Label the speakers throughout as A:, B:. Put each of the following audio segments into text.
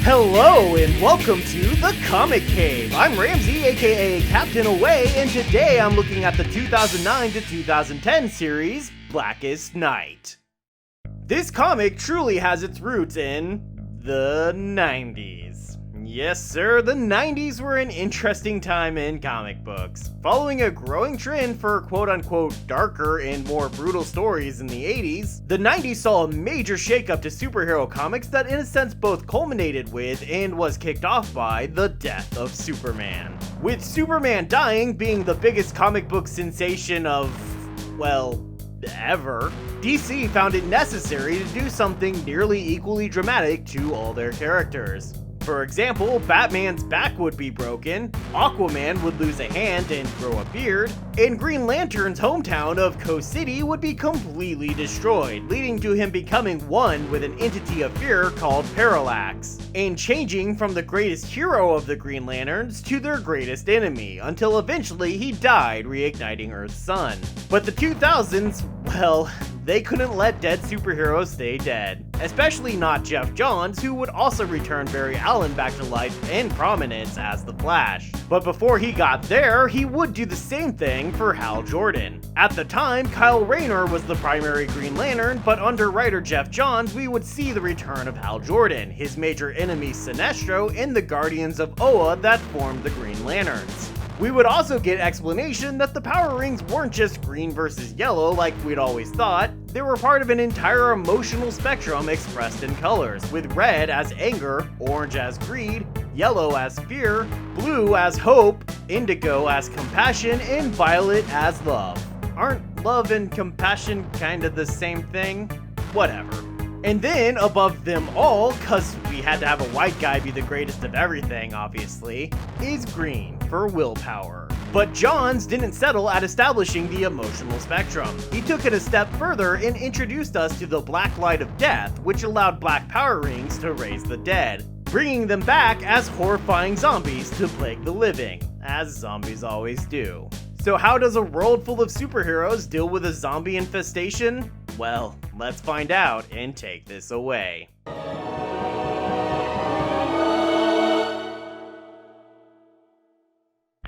A: Hello and welcome to The Comic Cave. I'm Ramsey, aka Captain Away, and today I'm looking at the 2009 to 2010 series, Blackest Night. This comic truly has its roots in the 90s. Yes sir, the 90s were an interesting time in comic books. Following a growing trend for quote-unquote darker and more brutal stories in the 80s, the 90s saw a major shakeup to superhero comics that in a sense both culminated with and was kicked off by the death of Superman. With Superman dying being the biggest comic book sensation of, well, ever, DC found it necessary to do something nearly equally dramatic to all their characters. For example, Batman's back would be broken, Aquaman would lose a hand and grow a beard, and Green Lantern's hometown of Coast City would be completely destroyed, leading to him becoming one with an entity of fear called Parallax, and changing from the greatest hero of the Green Lanterns to their greatest enemy, until eventually he died reigniting Earth's sun. But the 2000s, well, they couldn't let dead superheroes stay dead. Especially not Jeff Johns, who would also return Barry Allen back to life and prominence as the Flash. But before he got there, he would do the same thing for Hal Jordan. At the time, Kyle Rayner was the primary Green Lantern, but under writer Jeff Johns, we would see the return of Hal Jordan, his major enemy Sinestro, and the Guardians of Oa that formed the Green Lanterns. We would also get explanation that the power rings weren't just green versus yellow like we'd always thought, they were part of an entire emotional spectrum expressed in colors, with red as anger, orange as greed, yellow as fear, blue as hope, indigo as compassion, and violet as love. Aren't love and compassion kinda the same thing? Whatever. And then, above them all, cause we had to have a white guy be the greatest of everything, obviously, is green for willpower. But Johns didn't settle at establishing the emotional spectrum. He took it a step further and introduced us to the black light of death, which allowed black power rings to raise the dead, bringing them back as horrifying zombies to plague the living, as zombies always do. So how does a world full of superheroes deal with a zombie infestation? Well, let's find out and take this away.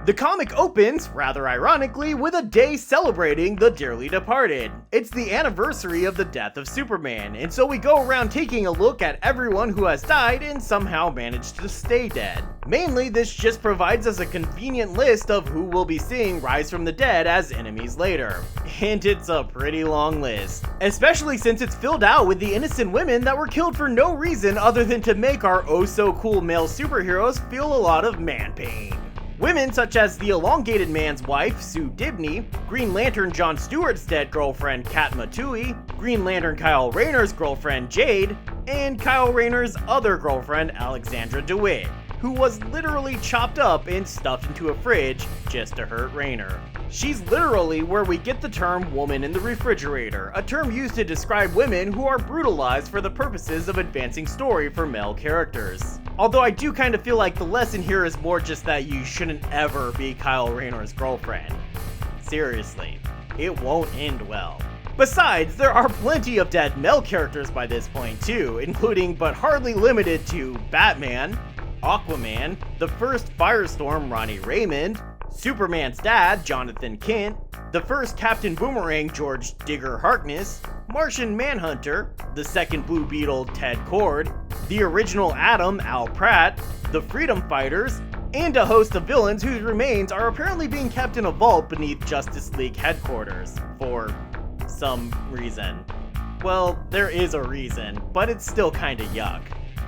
A: The comic opens, rather ironically, with a day celebrating the dearly departed. It's the anniversary of the death of Superman, and so we go around taking a look at everyone who has died and somehow managed to stay dead. Mainly, this just provides us a convenient list of who we'll be seeing rise from the dead as enemies later. And it's a pretty long list. Especially since it's filled out with the innocent women that were killed for no reason other than to make our oh-so-cool male superheroes feel a lot of man pain. Women such as the Elongated Man's wife, Sue Dibney, Green Lantern John Stewart's dead girlfriend, Kat Matui, Green Lantern Kyle Rayner's girlfriend, Jade, and Kyle Rayner's other girlfriend, Alexandra DeWitt, who was literally chopped up and stuffed into a fridge just to hurt Rayner. She's literally where we get the term woman in the refrigerator, a term used to describe women who are brutalized for the purposes of advancing story for male characters. Although I do kind of feel like the lesson here is more just that you shouldn't ever be Kyle Rayner's girlfriend. Seriously, it won't end well. Besides, there are plenty of dead male characters by this point too, including but hardly limited to Batman, Aquaman, the first Firestorm Ronnie Raymond, Superman's dad, Jonathan Kent, the first Captain Boomerang, George Digger Harkness, Martian Manhunter, the second Blue Beetle, Ted Cord, the original Atom, Al Pratt, the Freedom Fighters, and a host of villains whose remains are apparently being kept in a vault beneath Justice League headquarters, for some reason. Well, there is a reason, but it's still kinda yuck.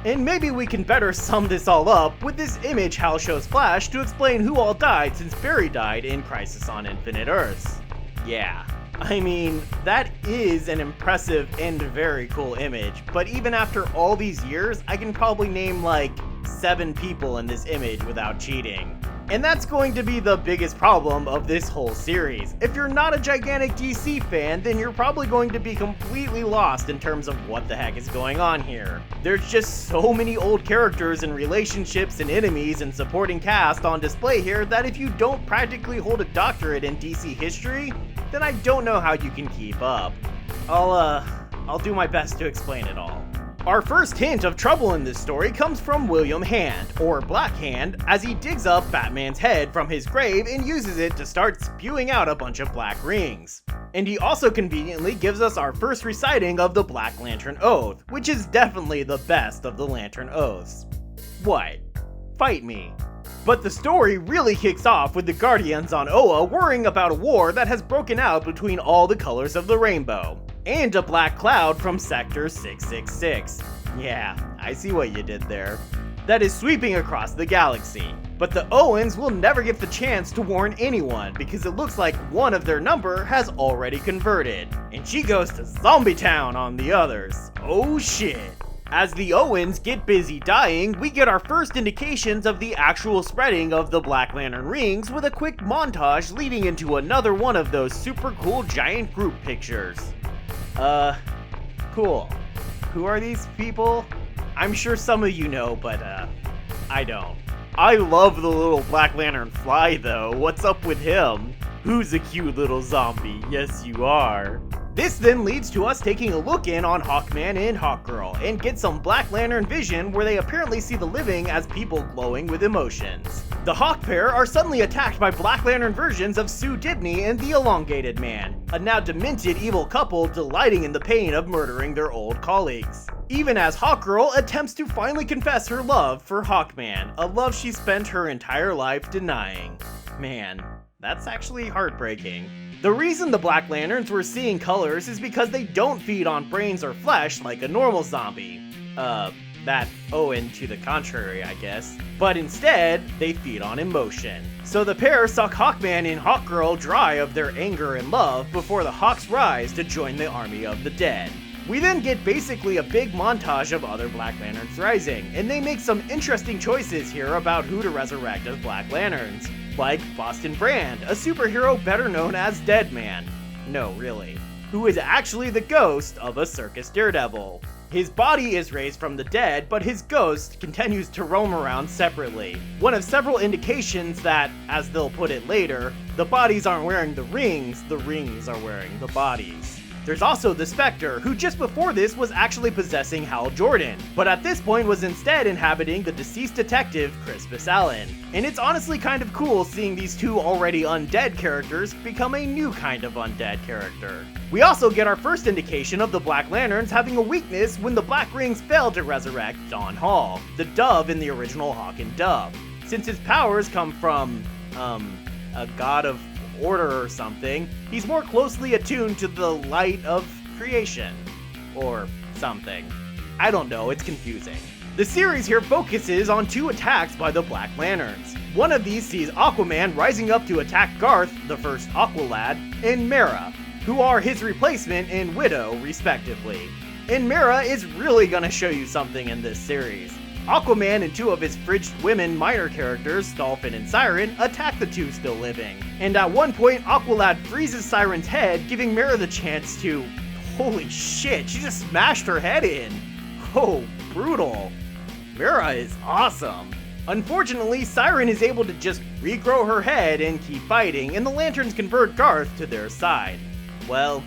A: And maybe we can better sum this all up with this image Hal shows Flash to explain who all died since Barry died in Crisis on Infinite Earths. Yeah, I mean, that is an impressive and very cool image, but even after all these years, I can probably name like 7 people in this image without cheating. And that's going to be the biggest problem of this whole series. If you're not a gigantic DC fan, then you're probably going to be completely lost in terms of what the heck is going on here. There's just so many old characters and relationships and enemies and supporting cast on display here that if you don't practically hold a doctorate in DC history, then I don't know how you can keep up. I'll do my best to explain it all. Our first hint of trouble in this story comes from William Hand, or Black Hand, as he digs up Batman's head from his grave and uses it to start spewing out a bunch of black rings. And he also conveniently gives us our first reciting of the Black Lantern Oath, which is definitely the best of the Lantern Oaths. What? Fight me. But the story really kicks off with the Guardians on Oa worrying about a war that has broken out between all the colors of the rainbow, and a black cloud from Sector 666. Yeah, I see what you did there. That is sweeping across the galaxy. But the Owens will never get the chance to warn anyone because it looks like one of their number has already converted, and she goes to Zombie Town on the others. Oh shit. As the Owens get busy dying, we get our first indications of the actual spreading of the Black Lantern rings with a quick montage leading into another one of those super cool giant group pictures. Cool. Who are these people? I'm sure some of you know, but I don't. I love the little Black Lantern fly though. What's up with him? Who's a cute little zombie? Yes, you are. This then leads to us taking a look in on Hawkman and Hawkgirl, and get some Black Lantern vision where they apparently see the living as people glowing with emotions. The Hawk pair are suddenly attacked by Black Lantern versions of Sue Dibney and the Elongated Man, a now demented evil couple delighting in the pain of murdering their old colleagues. Even as Hawkgirl attempts to finally confess her love for Hawkman, a love she spent her entire life denying. Man, that's actually heartbreaking. The reason the Black Lanterns were seeing colors is because they don't feed on brains or flesh like a normal zombie. That Owen to the contrary, I guess. But instead, they feed on emotion. So the pair suck Hawkman and Hawkgirl dry of their anger and love before the Hawks rise to join the army of the dead. We then get basically a big montage of other Black Lanterns rising, and they make some interesting choices here about who to resurrect as Black Lanterns. Like Boston Brand, a superhero better known as Deadman. No, really. Who is actually the ghost of a circus daredevil. His body is raised from the dead, but his ghost continues to roam around separately. One of several indications that, as they'll put it later, the bodies aren't wearing the rings are wearing the bodies. There's also the Spectre, who just before this was actually possessing Hal Jordan, but at this point was instead inhabiting the deceased detective Crispus Allen. And it's honestly kind of cool seeing these two already undead characters become a new kind of undead character. We also get our first indication of the Black Lanterns having a weakness when the Black Rings failed to resurrect Don Hall, the Dove in the original Hawk and Dove. Since his powers come from, a god of order or something, he's more closely attuned to the light of creation. Or something. I don't know, it's confusing. The series here focuses on two attacks by the Black Lanterns. One of these sees Aquaman rising up to attack Garth, the first Aqualad, and Mera, who are his replacement and Widow, respectively. And Mera is really gonna show you something in this series. Aquaman and two of his fridged women minor characters, Dolphin and Siren, attack the two still living. And at one point, Aqualad freezes Siren's head, giving Mera the chance to... Holy shit, she just smashed her head in! Oh, brutal. Mera is awesome. Unfortunately, Siren is able to just regrow her head and keep fighting, and the Lanterns convert Garth to their side. Well,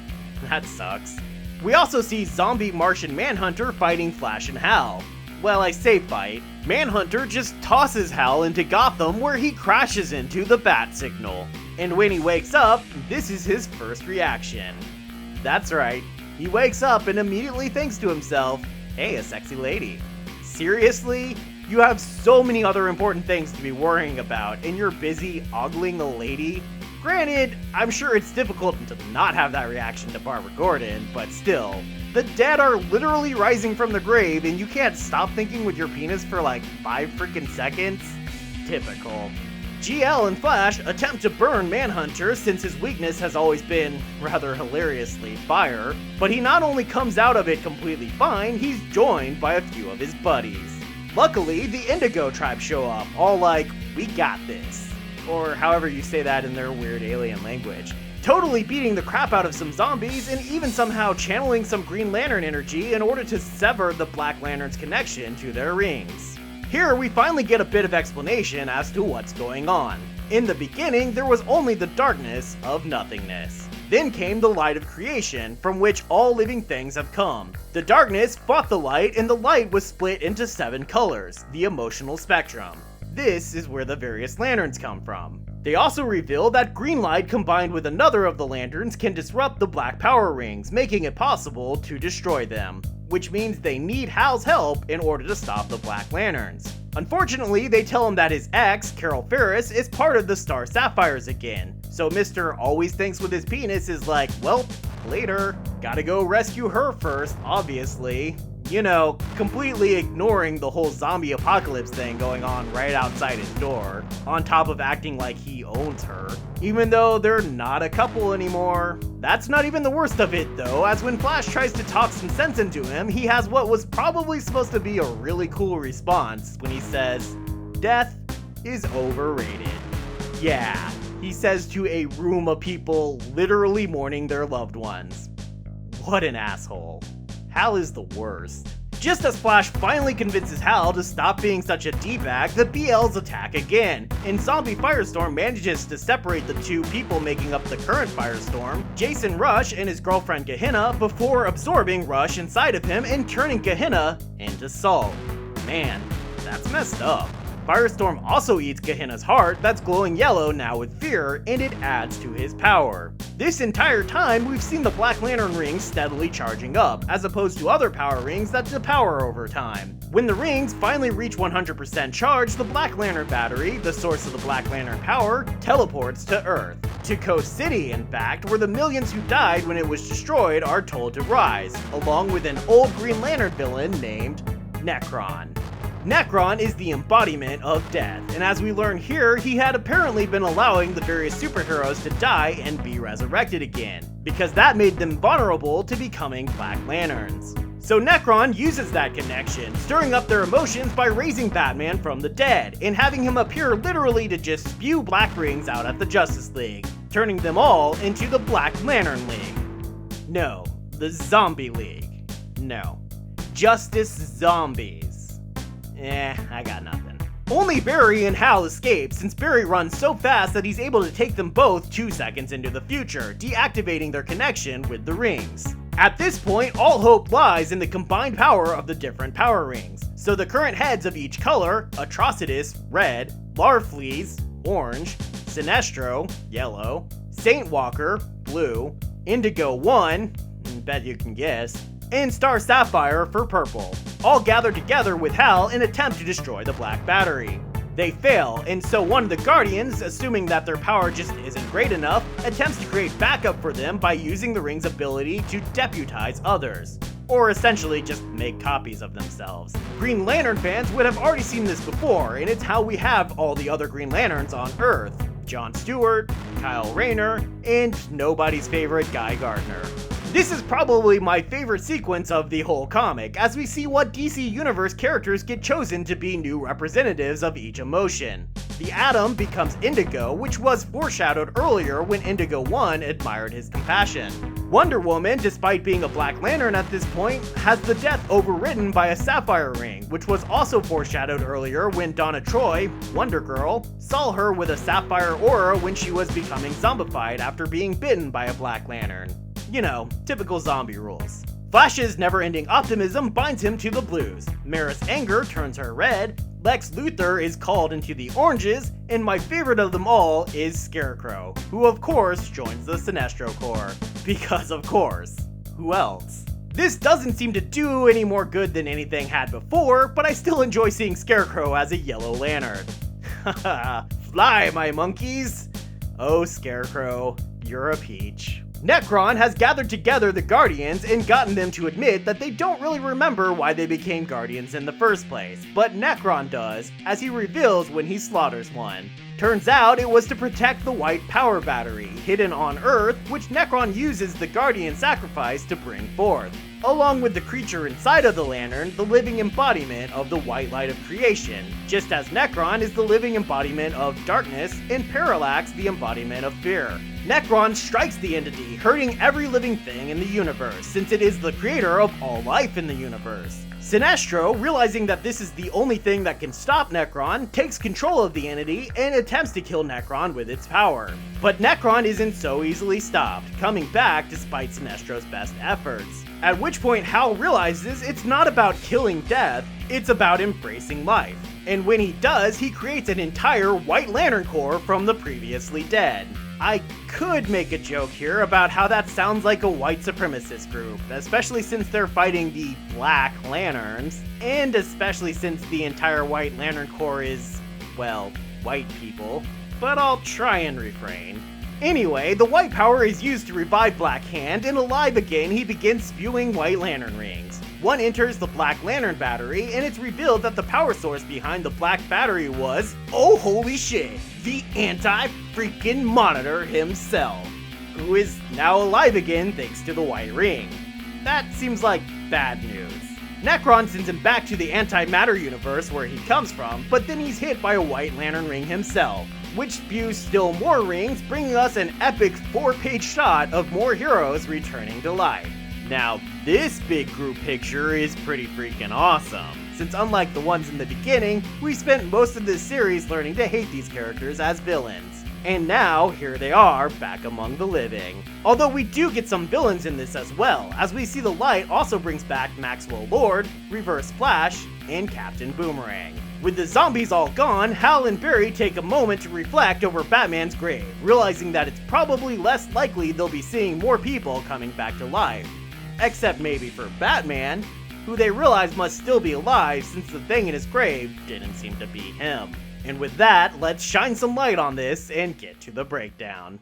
A: that sucks. We also see zombie Martian Manhunter fighting Flash and Hal. Well, I say fight. Manhunter just tosses Hal into Gotham where he crashes into the bat signal. And when he wakes up, this is his first reaction. That's right, he wakes up and immediately thinks to himself, hey, a sexy lady. Seriously? You have so many other important things to be worrying about and you're busy ogling a lady? Granted, I'm sure it's difficult to not have that reaction to Barbara Gordon, but still. The dead are literally rising from the grave and you can't stop thinking with your penis for like 5 freaking seconds? Typical. GL and Flash attempt to burn Manhunter since his weakness has always been, rather hilariously, fire, but he not only comes out of it completely fine, he's joined by a few of his buddies. Luckily, the Indigo tribe show up, all like, we got this. Or however you say that in their weird alien language. Totally beating the crap out of some zombies and even somehow channeling some Green Lantern energy in order to sever the Black Lantern's connection to their rings. Here we finally get a bit of explanation as to what's going on. In the beginning, there was only the darkness of nothingness. Then came the light of creation, from which all living things have come. The darkness fought the light, and the light was split into 7 colors, the emotional spectrum. This is where the various lanterns come from. They also reveal that green light combined with another of the lanterns can disrupt the black power rings, making it possible to destroy them, which means they need Hal's help in order to stop the Black Lanterns. Unfortunately, they tell him that his ex, Carol Ferris, is part of the Star Sapphires again, so Mr. Always Thinks with his penis is like, well, later, gotta go rescue her first, obviously. You know, completely ignoring the whole zombie apocalypse thing going on right outside his door, on top of acting like he owns her, even though they're not a couple anymore. That's not even the worst of it though, as when Flash tries to talk some sense into him, he has what was probably supposed to be a really cool response when he says, "Death is overrated." Yeah, he says to a room of people literally mourning their loved ones. What an asshole. Hal is the worst. Just as Flash finally convinces Hal to stop being such a d-bag, the BLs attack again, and Zombie Firestorm manages to separate the 2 people making up the current Firestorm, Jason Rush and his girlfriend Gehenna, before absorbing Rush inside of him and turning Gehenna into salt. Man, that's messed up. Firestorm also eats Gehenna's heart that's glowing yellow now with fear, and it adds to his power. This entire time, we've seen the Black Lantern rings steadily charging up, as opposed to other power rings that depower over time. When the rings finally reach 100% charge, the Black Lantern battery, the source of the Black Lantern power, teleports to Earth. To Coast City, in fact, where the millions who died when it was destroyed are told to rise, along with an old Green Lantern villain named Necron. Necron is the embodiment of death, and as we learn here, he had apparently been allowing the various superheroes to die and be resurrected again, because that made them vulnerable to becoming Black Lanterns. So Necron uses that connection, stirring up their emotions by raising Batman from the dead, and having him appear literally to just spew black rings out at the Justice League, turning them all into the Black Lantern League. No, the Zombie League. No, Justice Zombies. I got nothing. Only Barry and Hal escape, since Barry runs so fast that he's able to take them both 2 seconds into the future, deactivating their connection with the rings. At this point, all hope lies in the combined power of the different power rings. So the current heads of each color, Atrocitus, red, Larfleeze, orange, Sinestro, yellow, Saint Walker, blue, Indigo 1, bet you can guess, and Star Sapphire for purple, all gather together with Hal in an attempt to destroy the Black Battery. They fail, and so one of the Guardians, assuming that their power just isn't great enough, attempts to create backup for them by using the ring's ability to deputize others, or essentially just make copies of themselves. Green Lantern fans would have already seen this before, and it's how we have all the other Green Lanterns on Earth: John Stewart, Kyle Rayner, and nobody's favorite Guy Gardner. This is probably my favorite sequence of the whole comic, as we see what DC Universe characters get chosen to be new representatives of each emotion. The Atom becomes Indigo, which was foreshadowed earlier when Indigo 1 admired his compassion. Wonder Woman, despite being a Black Lantern at this point, has the death overridden by a Sapphire Ring, which was also foreshadowed earlier when Donna Troy, Wonder Girl, saw her with a Sapphire aura when she was becoming zombified after being bitten by a Black Lantern. You know, typical zombie rules. Flash's never-ending optimism binds him to the blues, Mara's anger turns her red, Lex Luthor is called into the oranges, and my favorite of them all is Scarecrow, who of course joins the Sinestro Corps. Because of course, who else? This doesn't seem to do any more good than anything had before, but I still enjoy seeing Scarecrow as a Yellow Lantern. Haha, fly my monkeys! Oh Scarecrow, you're a peach. Necron has gathered together the Guardians and gotten them to admit that they don't really remember why they became Guardians in the first place, but Necron does, as he reveals when he slaughters one. Turns out it was to protect the white power battery, hidden on Earth, which Necron uses the Guardian sacrifice to bring forth. along with the creature inside of the lantern, the living embodiment of the white light of creation, just as Necron is the living embodiment of darkness and Parallax the embodiment of fear. Necron strikes the entity, hurting every living thing in the universe, since it is the creator of all life in the universe. Sinestro, realizing that this is the only thing that can stop Necron, takes control of the entity and attempts to kill Necron with its power. But Necron isn't so easily stopped, coming back despite Sinestro's best efforts. At which point Hal realizes it's not about killing death, it's about embracing life. And when he does, he creates an entire White Lantern Corps from the previously dead. I could make a joke here about how that sounds like a white supremacist group, especially since they're fighting the Black Lanterns, and especially since the entire White Lantern Corps is, well, white people, but I'll try and refrain. Anyway, the white power is used to revive Black Hand, and alive again he begins spewing White Lantern rings. One enters the Black Lantern battery, and it's revealed that the power source behind the Black battery was, oh holy shit, the anti-freaking Monitor himself, who is now alive again thanks to the white ring. That seems like bad news. Necron sends him back to the antimatter universe where he comes from, but then he's hit by a White Lantern ring himself, which spews still more rings, bringing us an epic 4-page shot of more heroes returning to life. Now, this big group picture is pretty freaking awesome, since unlike the ones in the beginning, we spent most of this series learning to hate these characters as villains. And now, here they are, back among the living. Although we do get some villains in this as well, as we see the light also brings back Maxwell Lord, Reverse Flash, and Captain Boomerang. With the zombies all gone, Hal and Barry take a moment to reflect over Batman's grave, realizing that it's probably less likely they'll be seeing more people coming back to life. Except maybe for Batman, who they realize must still be alive since the thing in his grave didn't seem to be him. And with that, let's shine some light on this and get to the breakdown.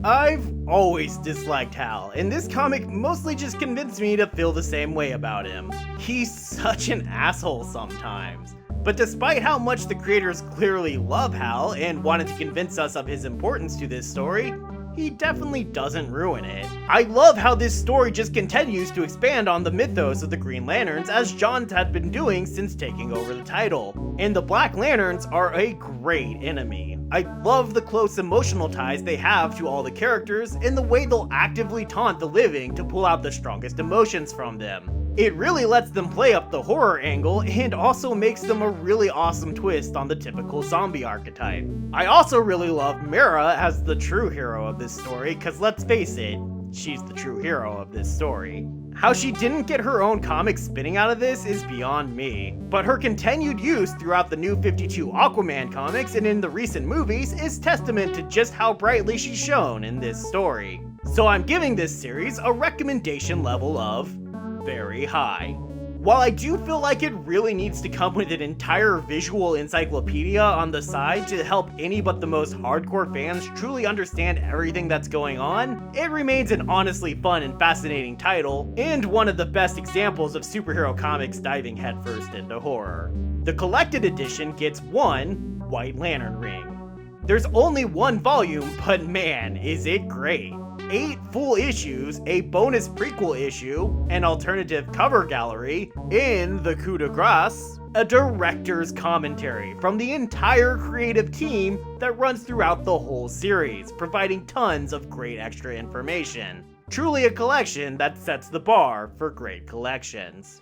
A: I've always disliked Hal, and this comic mostly just convinced me to feel the same way about him. He's such an asshole sometimes. But despite how much the creators clearly love Hal and wanted to convince us of his importance to this story, he definitely doesn't ruin it. I love how this story just continues to expand on the mythos of the Green Lanterns as Johns had been doing since taking over the title. And the Black Lanterns are a great enemy. I love the close emotional ties they have to all the characters and the way they'll actively taunt the living to pull out the strongest emotions from them. It really lets them play up the horror angle and also makes them a really awesome twist on the typical zombie archetype. I also really love Mara as the true hero of this story, cause let's face it, she's the true hero of this story. How she didn't get her own comic spinning out of this is beyond me, but her continued use throughout the New 52 Aquaman comics and in the recent movies is testament to just how brightly she's shown in this story. So I'm giving this series a recommendation level of very high. While I do feel like it really needs to come with an entire visual encyclopedia on the side to help any but the most hardcore fans truly understand everything that's going on, it remains an honestly fun and fascinating title, and one of the best examples of superhero comics diving headfirst into horror. The collected edition gets one White Lantern ring. There's only one volume, but man, is it great. 8 full issues, a bonus prequel issue, an alternative cover gallery, in the coup de grace, a director's commentary from the entire creative team that runs throughout the whole series, providing tons of great extra information. Truly a collection that sets the bar for great collections.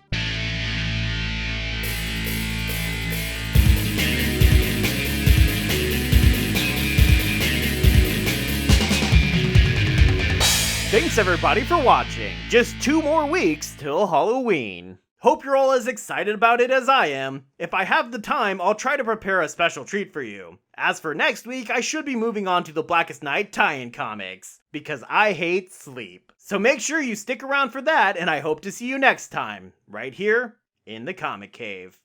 A: Thanks everybody for watching. Just 2 more weeks till Halloween. Hope you're all as excited about it as I am. If I have the time, I'll try to prepare a special treat for you. As for next week, I should be moving on to the Blackest Night tie-in comics, because I hate sleep. So make sure you stick around for that, and I hope to see you next time, right here in the Comic Cave.